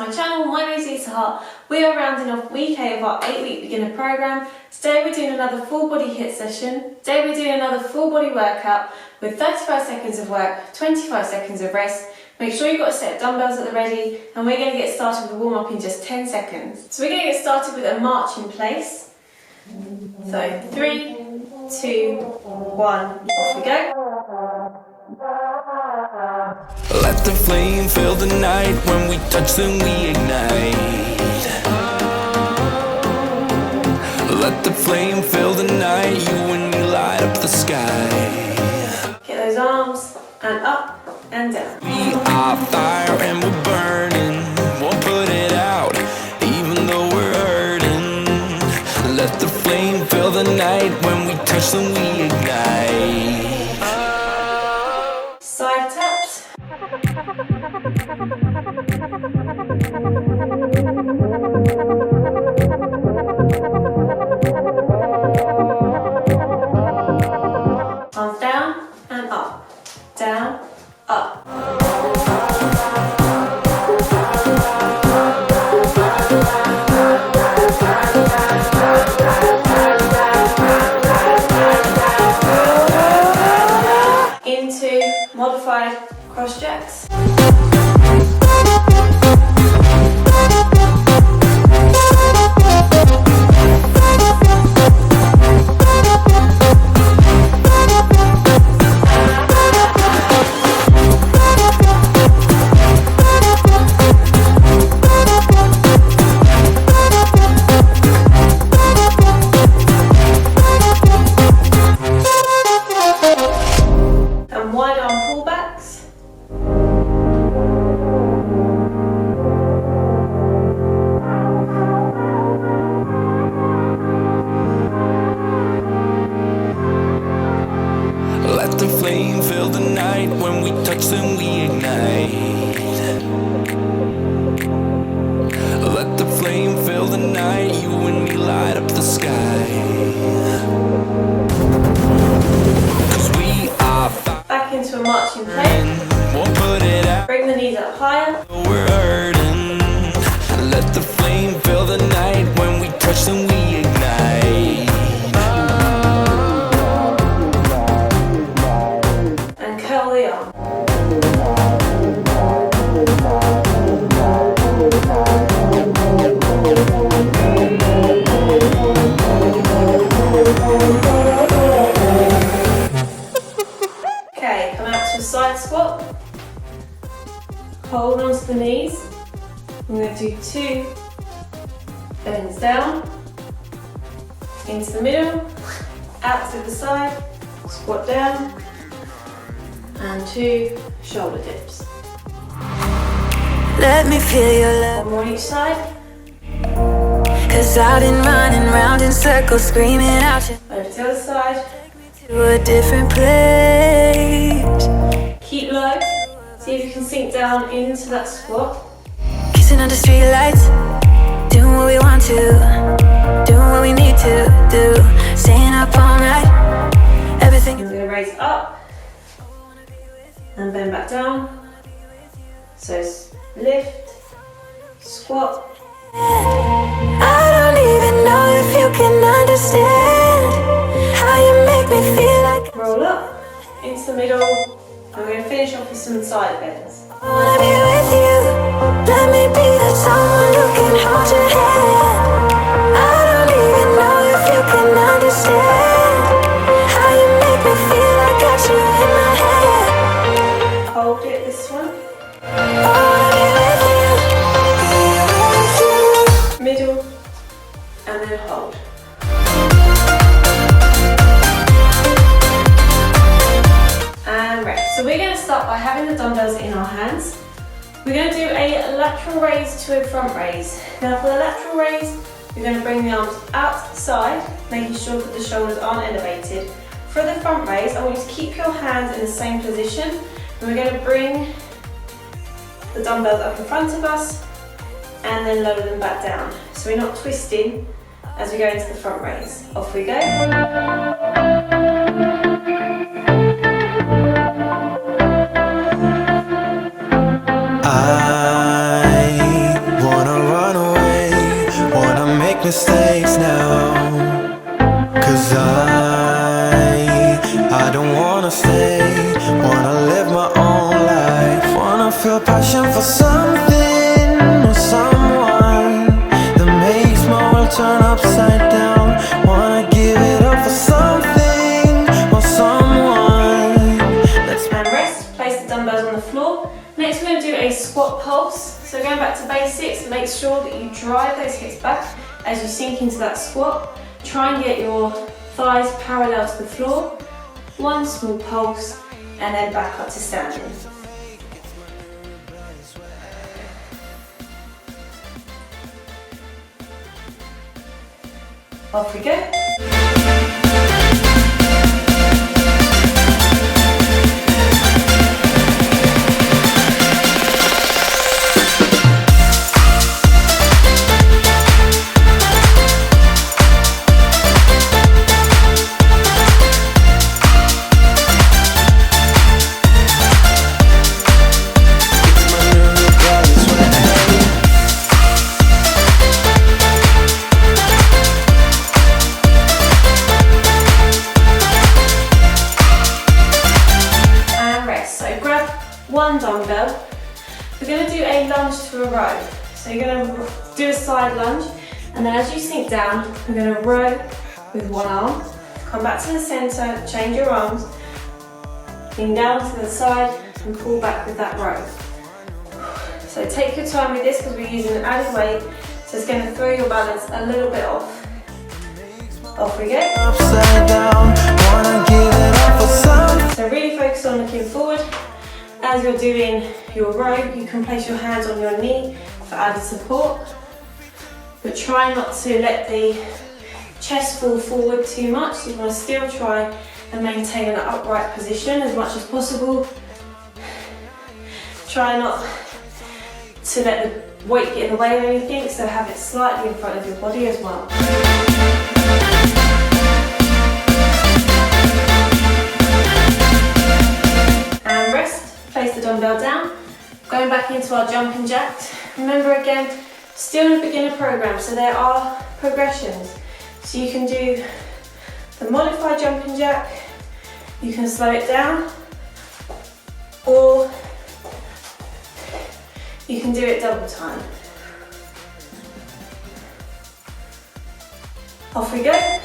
my channel. My name is Hart. We are rounding off week 8 of our 8-week beginner program. Today we're doing another full body HIIT session. Today we're doing another full body workout with 35 seconds of work, 25 seconds of rest. Make sure you've got a set of dumbbells at the ready, and we're going to get started with a warm up in just 10 seconds. So we're going to get started with a march in place. So 3, 2, 1, off we go. Let the flame fill the night. When we touch, then we ignite. Let the flame fill the night. You and me light up the sky. Get those arms and up and down. We are fire and we're burning. Won't put it out, even though we're hurting. Let the flame fill the night. When we touch, then we ignite. Side taps. Arms down and up, down, up. Into modified cross jacks. Wide arm pullbacks. Let the flame fill the night. When we touch, then we ignite. Let the flame fill the night. You and me light up the sky. 'Cause we are Back into a marching place. won't put it out. Bring the knees up higher. We're hurting. Let the flame fill the night. When we touch, then we ignite. And curl the arm. Okay, come out to a side squat. Hold onto the knees. I'm going to do 2 bends down, into the middle, out to the side, squat down, and 2 shoulder dips. Let me feel your love, One more on each side. 'cause I've been running round in circles, screaming out you Over to the other side. to a different place. Keep low. See if you can sink down into that squat. Kissing under streetlights, doing what we want to, doing what we need to do, staying up all night, everything. I'm going to raise up and bend back down. So lift, squat. I don't even know if you can understand how you make me feel like Roll up into the middle. And we're going to finish off with some side bends. I wanna be with you. Let me be that someone who can hold your hand. I don't even know if you can understand how you make me feel. I got you in my head. Hold it, this one. I wanna be with you. Middle. And then hold. And rest. So we're going to start by having the dumbbells in our hands. We're going to do a lateral raise to a front raise. Now for the lateral raise, you're going to bring the arms out to the side, making sure that the shoulders aren't elevated. For the front raise, I want you to keep your hands in the same position. And we're going to bring the dumbbells up in front of us and then lower them back down. So we're not twisting as we go into the front raise. Off we go. something or someone that makes my world turn upside down. Wanna give it up for something or someone. And rest, place the dumbbells on the floor. Next we're going to do a squat pulse. So going back to basics, make sure that you drive those hips back as you sink into that squat. Try and get your thighs parallel to the floor. One small pulse and then back up to standing. Off we go. One dumbbell. We're going to do a lunge to a row. So you're going to do a side lunge, and then as you sink down, we're going to row with one arm. Come back to the centre, change your arms, lean down to the side and pull back with that row. So take your time with this because we're using an added weight, so it's going to throw your balance a little bit off. Off we go. Upside down, wanna give it up for something. So really focus on looking forward. As you're doing your row, you can place your hands on your knee for added support, but try not to let the chest fall forward too much. You want to still try and maintain an upright position as much as possible. Try not to let the weight get in the way of anything, so have it slightly in front of your body as well. And rest. Place the dumbbell down, going back into our jumping jacks. Remember again, still in a beginner program, so there are progressions. So you can do the modified jumping jack, you can slow it down, or you can do it double time. Off we go.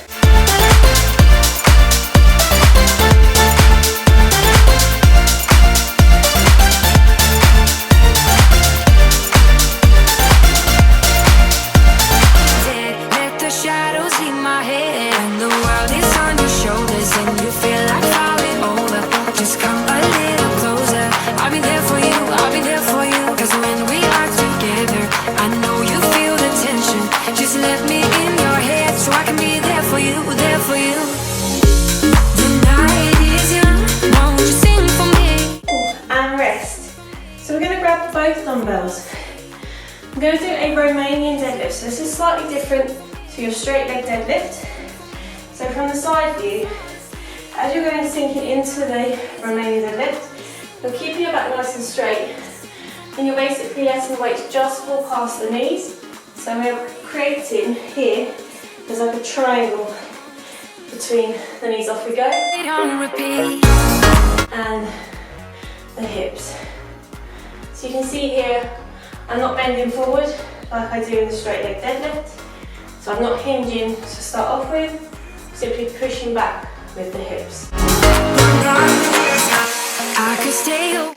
Both dumbbells. I'm going to do a Romanian deadlift. So this is slightly different to your straight leg deadlift. So from the side view, as you're going sinking into the Romanian deadlift, you're keeping your back nice and straight, and you're basically letting the weight just fall past the knees. So we're creating here, there's like a triangle between the knees. Off we go. And the hips. So you can see here, I'm not bending forward like I do in the straight leg deadlift. So I'm not hinging to start off with, simply pushing back with the hips.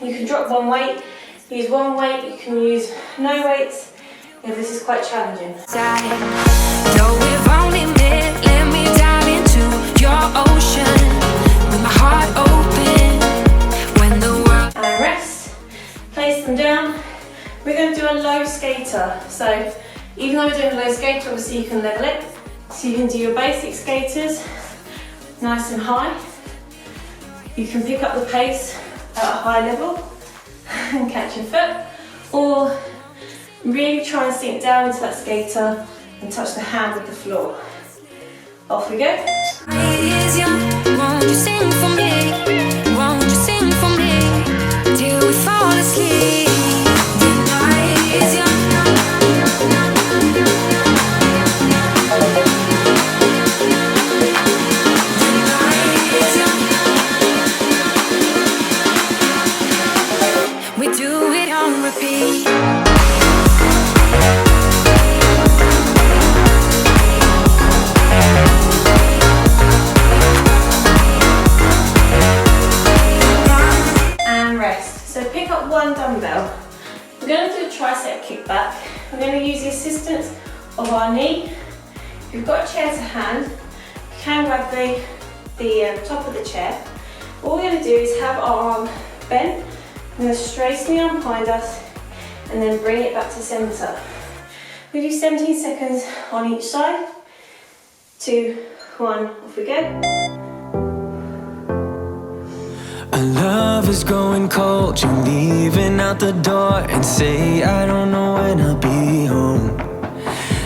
You can drop one weight, use one weight, you can use no weights, if this is quite challenging. Let me dive into your ocean with my heart open when the world. And rest. Place them down. We're going to do a low skater. So even though we're doing a low skater, obviously you can level it. So you can do your basic skaters nice and high. You can pick up the pace at a high level and catch your foot, or really try and sink down into that skater and touch the hand with the floor. Off we go. Won't you sing for me? Won't you sing for me till we fall asleep? The night is young. We do it on repeat. And rest. So pick up one dumbbell. We're going to do a tricep kickback. We're going to use the assistance of our knee. If you've got a chair to hand, you can grab the top of the chair. What we're going to do is have our arm bent. We're going to straighten the arm behind us and then bring it back to centre. We do 17 seconds on each side. 2, 1, off we go. Our love is growing cold. You're leaving out the door and say I don't know when I'll be home.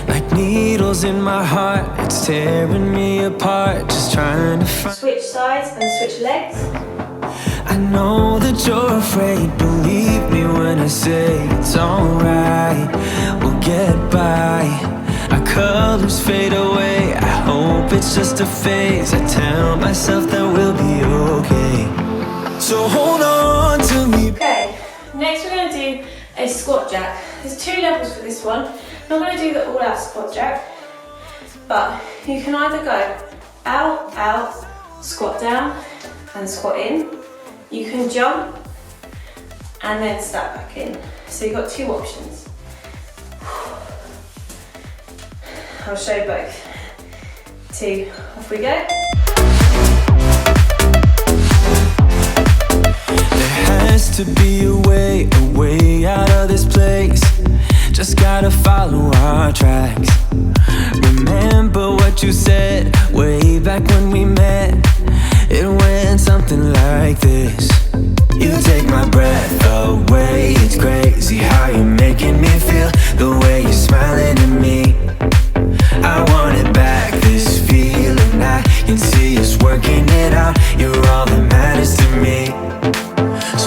Like needles in my heart, it's tearing me apart. Just trying to find. Switch sides and switch legs. I know that you're afraid. Believe me when I say it's alright. We'll get by. Our colors fade away. I hope it's just a phase. I tell myself that we'll be okay. So hold on to me. Okay, next we're going to do a squat jack. There's 2 levels for this one. I'm not going to do the all out squat jack, but you can either go out, out, squat down and squat in. You can jump and then step back in. So you've got 2 options. I'll show you both. 2, off we go. Has to be a way out of this place. Just gotta follow our tracks. Remember what you said way back when we met. It went something like this. You take my breath away. It's crazy how you're making me feel. The way you're smiling at me, I want it back. This feeling, I can see us working it out. You're all that matters to me.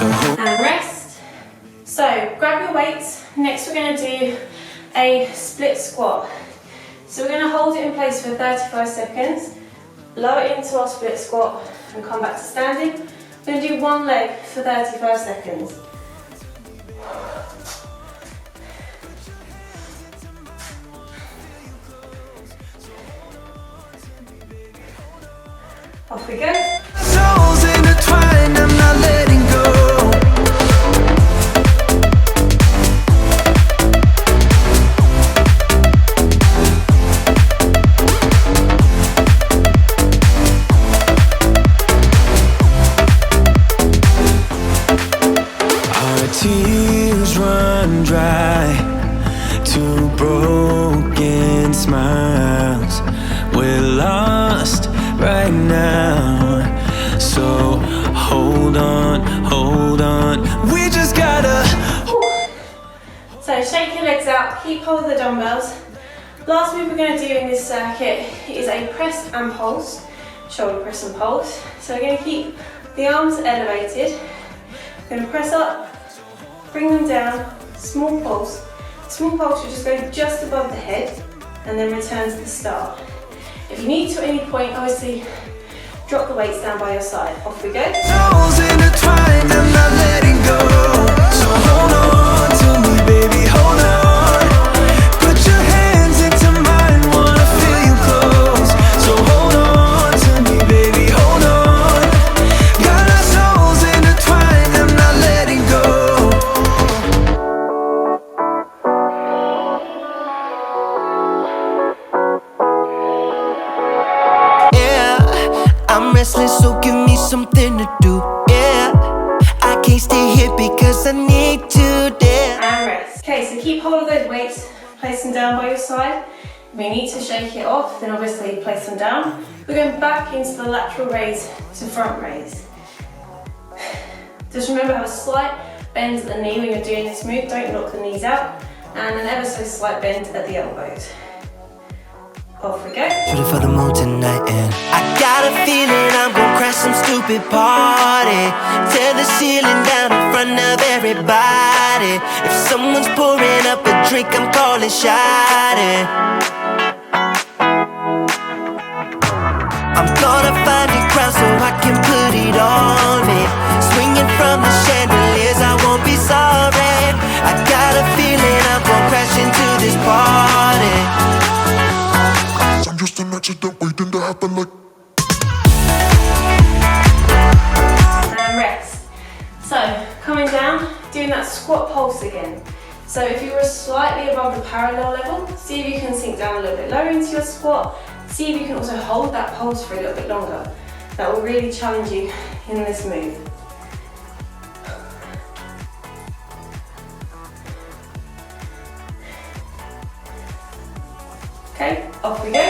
And rest. So grab your weights. Next we're going to do a split squat. So we're going to hold it in place for 35 seconds, lower it into our split squat and come back to standing. We're going to do one leg for 35 seconds. Off we go. Souls intertwined, I'm not letting go. Our tears run dry, 2 broken smiles. We're lost right now, so hold on, we just gotta. So shake your legs out, keep hold of the dumbbells. Last move we're going to do in this circuit is a press and pulse, shoulder press and pulse. So we're going to keep the arms elevated. We're going to press up, bring them down, small pulse. Small pulse will just go just above the head and then return to the start. If you need to at any point, obviously drop the weights down by your side. Off we go. Souls intertwined, I'm not letting go. So hold on to me, baby, hold on. Put your hands into mine, wanna feel you close. So hold on to me, baby, hold on. Got our souls intertwined, I'm not letting go. I'm restless, so give me something to do, yeah. I can't stay here because I need to dance. And rest. Okay, so keep hold of those weights, place them down by your side. If we need to shake it off, then obviously place them down. We're going back into the lateral raise to front raise. Just remember, have a slight bend at the knee when you're doing this move, don't knock the knees out, and an ever so slight bend at the elbows. Off we go. Ready for the moon tonight, and I got a feeling I'm gonna crash some stupid party. Tear the ceiling down in front of everybody. If someone's pouring up a drink, I'm calling shawty. I'm gonna find a crowd so I can put it on me. Swinging from the chandeliers, I won't be sorry. I got a accident waiting to happen like. And rest. So, coming down, doing that squat pulse again. So if you were slightly above the parallel level, see if you can sink down a little bit lower into your squat. See if you can also hold that pulse for a little bit longer. That will really challenge you in this move. Okay, off we go.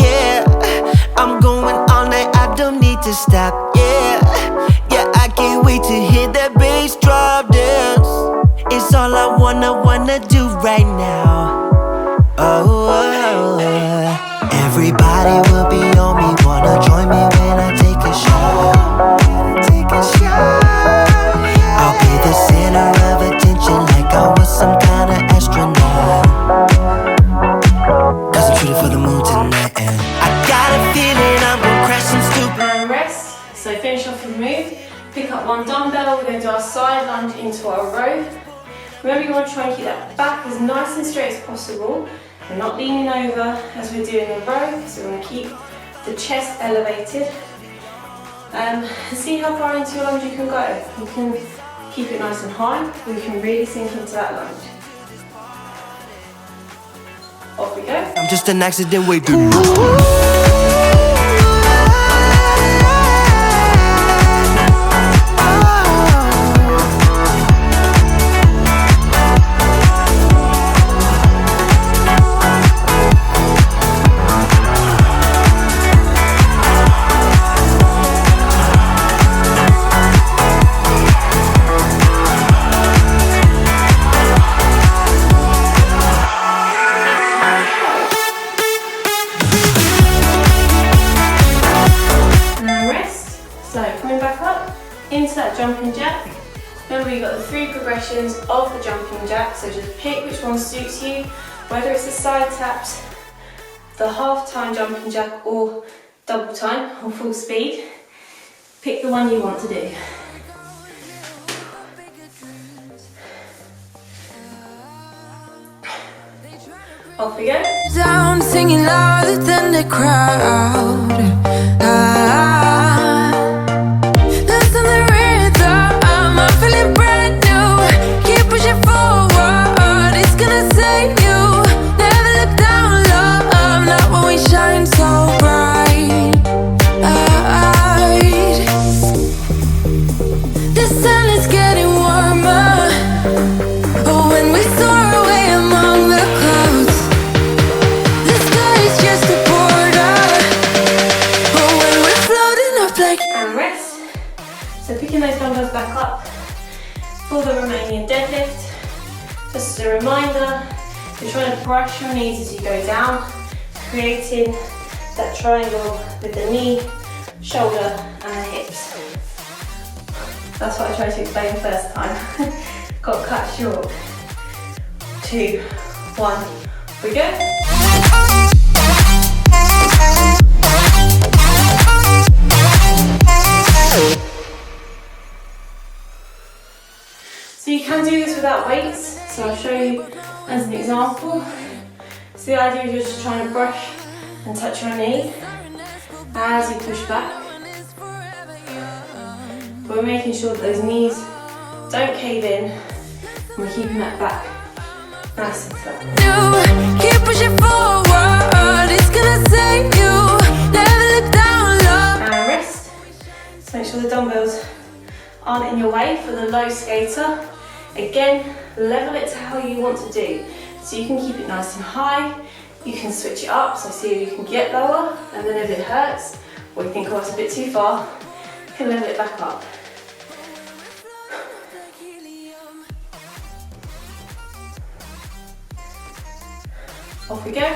Yeah, I'm going all night, I don't need to stop. Yeah, I can't wait to hit that bass drop dance. It's all I wanna do right now. Oh, everybody will be on me, wanna join me when I take a shot. I'll be the center of attention like I was some kind of astronaut. Cause I'm shooting for the moon tonight and I got a feeling I'm gonna crash some stupid. And rest. So finish off your move. Pick up one dumbbell. We're going to do our side lunge into our row. Remember, you want to try and keep that back as nice and straight as possible. We're not leaning over as we're doing the row, so we want to keep the chest elevated. And see how far into your lunge you can go. You can keep it nice and high, or you can really sink into that lunge. Off we go. I'm just an accident waiting. Into that jumping jack. Remember, you've got the 3 progressions of the jumping jack, so just pick which one suits you, whether it's the side taps, the half time jumping jack, or double time or full speed. Pick the one you want to do. Off we go. Down, singing louder than the crowd. Listen the rhythm, I'm feeling brand new. Keep pushing forward, it's gonna save you. Never look down low, not when we shine so bright. The sun is getting warmer. Oh, when we soar away among the clouds. The sky is just a border. Oh, when we're floating up like. And rest. So picking those dumbbells back up for the Romanian deadlift. Just as a reminder, you're trying to brush your knees as you go down, creating that triangle with the knee, shoulder and the hips. That's what I tried to explain the first time. Got cut short. 2, 1, we go. So you can do this without weights, so I'll show you as an example. So the idea is you're just trying to brush and touch your knee as you push back. But we're making sure that those knees don't cave in, and we're keeping that back nice and flat. Keep pushing forward, it's gonna save you. Never look down low. And rest. So make sure the dumbbells aren't in your way for the low skater. Again, level it to how you want to do. So you can keep it nice and high, you can switch it up, so see if you can get lower, and then if it hurts, or you think, oh, it's a bit too far, you can level it back up. Off we go.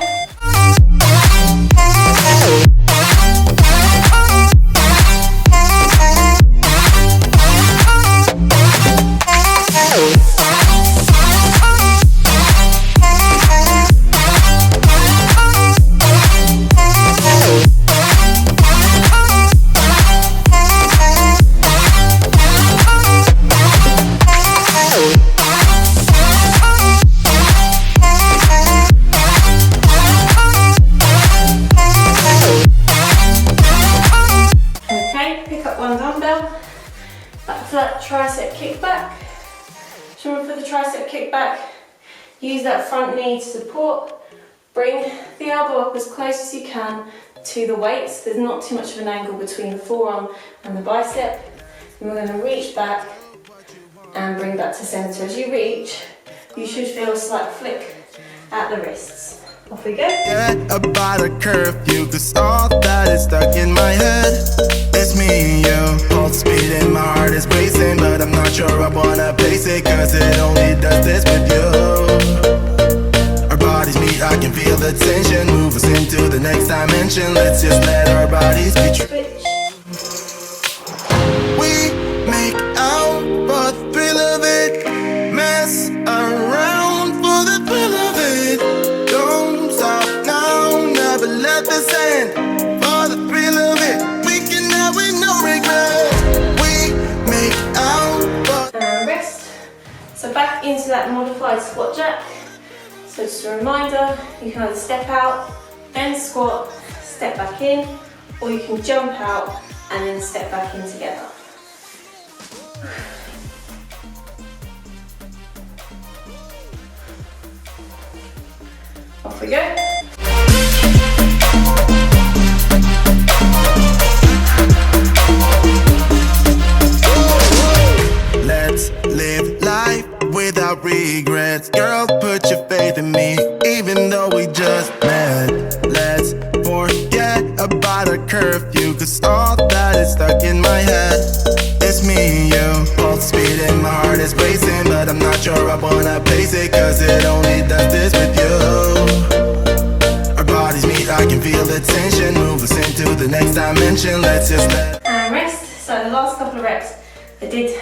So for the tricep kickback, use that front knee to support. Bring the elbow up as close as you can to the weights. There's not too much of an angle between the forearm and the bicep. And we're going to reach back and bring that to center. As you reach, you should feel a slight flick at the wrists. Off we go. Yeah, about a curfew, cause all that is stuck in my head. It's me and you, pulse speed and my heart is racing, but I'm not sure I wanna pace it, cause it only does this with you. Our bodies meet, I can feel the tension, move us into the next dimension. Let's just let our bodies be true. We make out for the thrill of it, mess around for the thrill of it. Don't stop now, never let this end. For the thrill of it, we can have it, no regret. We make out for And rest. So back into that modified squat jack. So just a reminder, you can either step out, then squat, step back in, or you can jump out and then step back in together. Off we go. let's live life without regrets. Girl, put your faith in me, even though we just met. Let's forget about a curfew, cause all that is stuck in my head. It's me and you, pulse speed and my heart is racing, but I'm not sure I wanna pace it, cause it only does this with you. Our bodies meet, I can feel the tension, move us into the next dimension. Let's just let And rest. So the last couple of reps, I did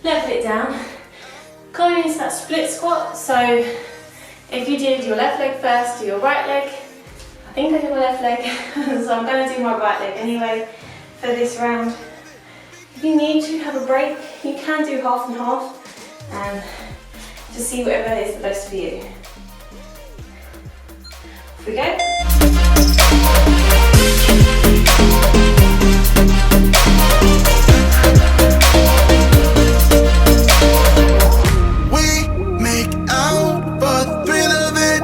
level it down. Going into that split squat. So if you did your left leg first, do your right leg. I think I did my left leg, so I'm going to do my right leg anyway for this round. If you need to have a break, you can do half and half, and just see whatever is the best for you. Off we go. we make out for the thrill of it,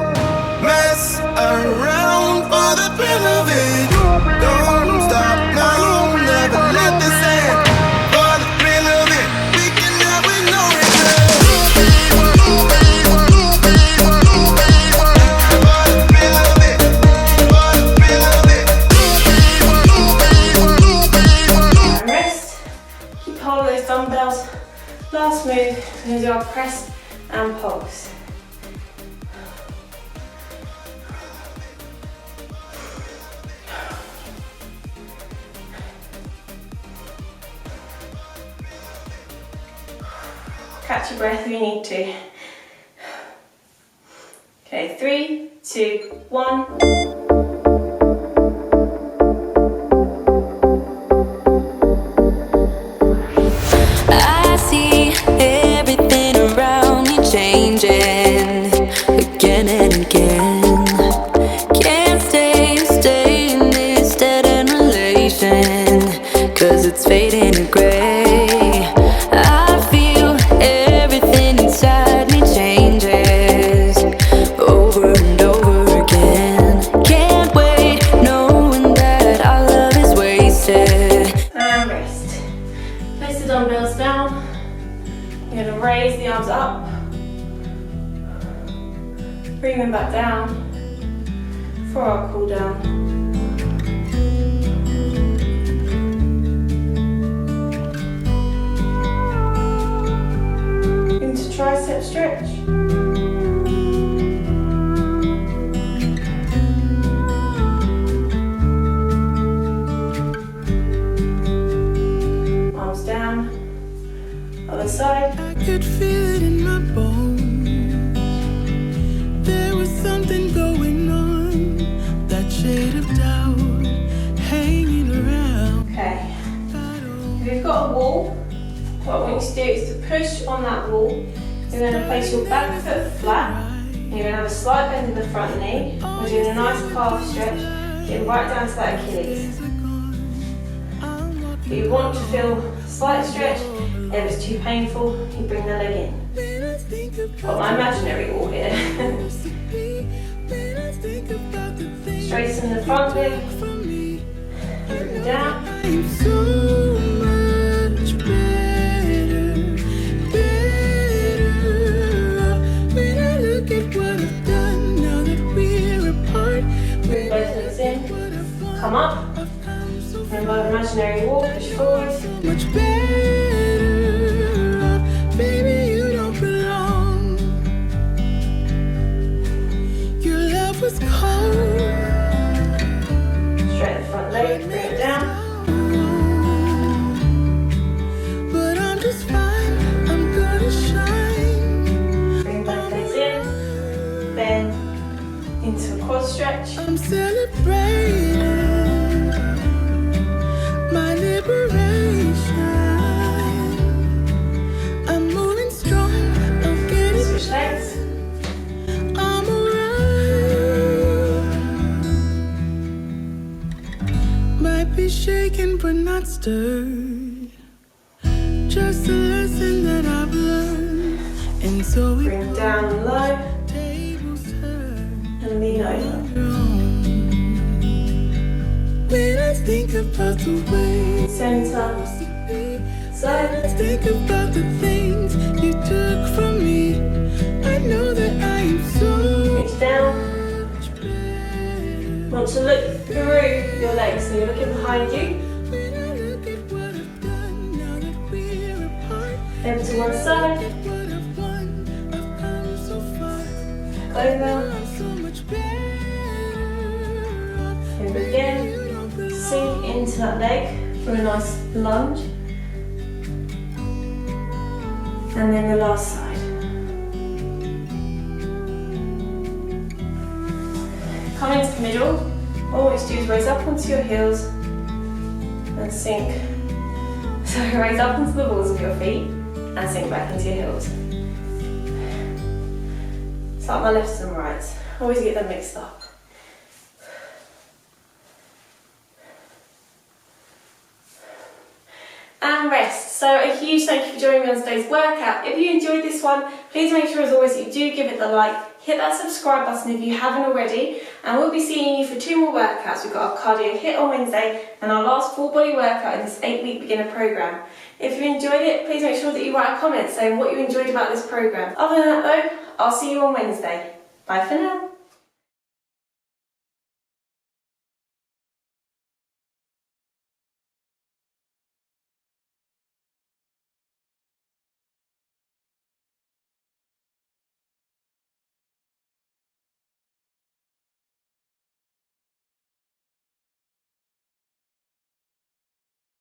mess around for the thrill of it. Don't stop now, never let this end. For the thrill of it, we can have it, no regret. For the thrill of it, for the thrill of it. And rest. Keep hold of those dumbbells. Last move, we're going to do our press and pulse. Catch your breath if you need to. Okay, 3, 2, 1. I see everything around me changing again and again. Can't stay in this dead-end relation, cause it's fading to gray. I feel everything inside me changes over and over again. Can't wait knowing that our love is wasted. And rest. Place the dumbbells down. You're going to raise the arms up. Bring them back down for our cool down. Into tricep stretch. Arms down. Other side. I could feel it in my bones. There was something going on. That shade of doubt hanging around. Okay. If you've got a wall, what I want you to do is to push on that wall. You're going to place your back foot flat. And you're going to have a slight bend in the front knee. We're doing a nice calf stretch, getting right down to that Achilles. But you want to feel a slight stretch. If it's too painful, you bring the leg in. Got my imaginary wall here. Straighten the front leg. Bring it down. I'm so much better off when I look at what I've done now that we're apart. Bring both legs in. Come up. Remember, imaginary wall, push forward. So much better off, baby, you don't belong. Your love was cold. Straighten the front leg, bring it down. But I'm just fine, I'm gonna shine. Bring both legs in. Bend into a quad stretch. I'm celebrating my liberation. I'm moving strong, I'm getting Switch legs. I'm alright. Might be shaken but not stirred. Just a lesson that I've learned. And so we Bring down low tables turn. and lean over. When I think about the way Center. I think about the things you took from me. I know that I am so Reach down. much better. Want to look through your legs, so you're looking behind you. When I look at what I've done now that we're apart. Then to one side. What I've won, I've come so far. Over. I'm so much better off. And begin. You don't belong. Sink into that leg for a nice lunge. And then the last side. Come into the middle. All you do is raise up onto your heels and sink. So raise up onto the balls of your feet and sink back into your heels. It's like my lefts and rights. I always get them mixed up. And rest. So a huge thank you for joining me on today's workout. If you enjoyed this one, please make sure as always that you do give it the like, hit that subscribe button if you haven't already, and we'll be seeing you for 2 more workouts. We've got our cardio hit on Wednesday and our last full body workout in this 8-week beginner program. If you enjoyed it, please make sure that you write a comment saying what you enjoyed about this program. Other than that though, I'll see you on Wednesday. Bye for now.